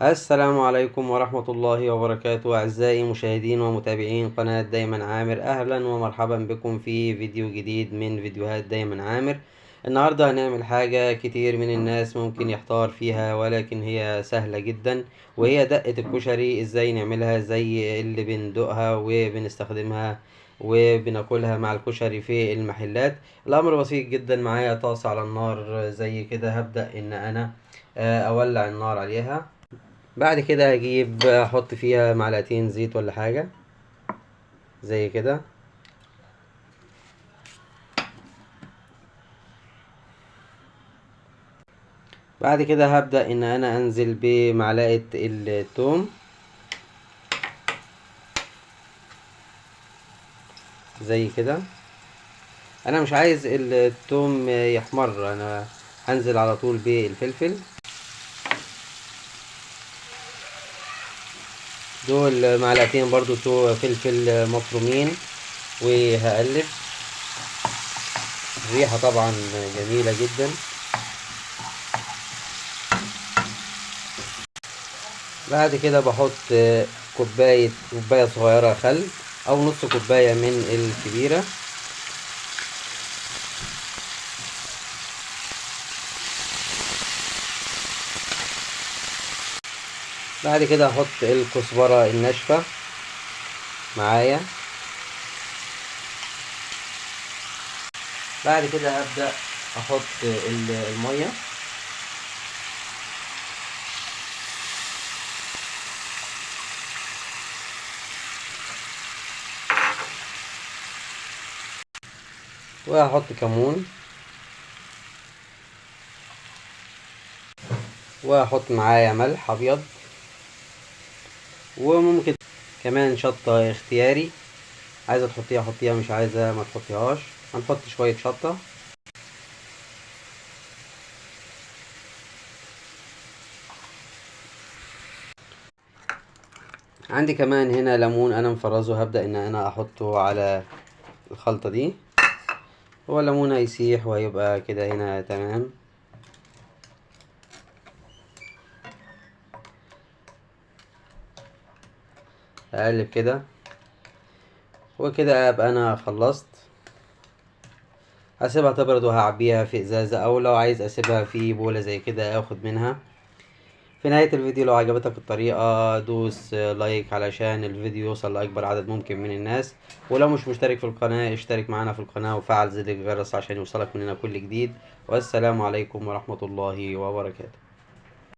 السلام عليكم ورحمة الله وبركاته، أعزائي مشاهدين ومتابعين قناة دايما عامر. أهلا ومرحبا بكم في فيديو جديد من فيديوهات دايما عامر. النهاردة هنعمل حاجة كتير من الناس ممكن يحتار فيها، ولكن هي سهلة جدا، وهي دقة الكشري. ازاي نعملها زي اللي بندوقها وبنستخدمها وبناكلها مع الكشري في المحلات. الأمر بسيط جدا. معايا طاسة على النار زي كده، هبدأ إن أنا أولع النار عليها. بعد كده هجيب احط فيها معلقتين زيت ولا حاجة زي كده. بعد كده هبدأ ان انا انزل بمعلقة التوم زي كده. انا مش عايز التوم يحمر، انا هنزل على طول بالفلفل. دول معلقتين برضو فلفل مفرومين، وهقلب. الريحة طبعا جميلة جدا. بعد كده بحط كوباية صغيرة خل، او نص كوباية من الكبيرة. بعد كده هحط الكزبرة الناشفة معايا. بعد كده هبدأ احط المية. وهحط كمون، وهحط معايا ملح ابيض، وممكن كمان شطة اختياري. عايزة تحطيها حطيها، مش عايزة ما تحطيهاش. هنحط شوية شطة. عندي كمان هنا ليمون انا مفرزه، هبدأ ان انا احطه على الخلطة دي. هو الليمون هيسيح وهيبقى كده هنا تمام. اقلب كده، وكده ابقى انا خلصت. هسيبها تبرد وهعبيها في ازازة، او لو عايز اسيبها في بولة زي كده اخد منها. في نهاية الفيديو لو عجبتك الطريقة دوس لايك علشان الفيديو يوصل لأكبر عدد ممكن من الناس. ولو مش مشترك في القناة اشترك معنا في القناة وفعل زر الجرس عشان يوصلك مننا كل جديد. والسلام عليكم ورحمة الله وبركاته.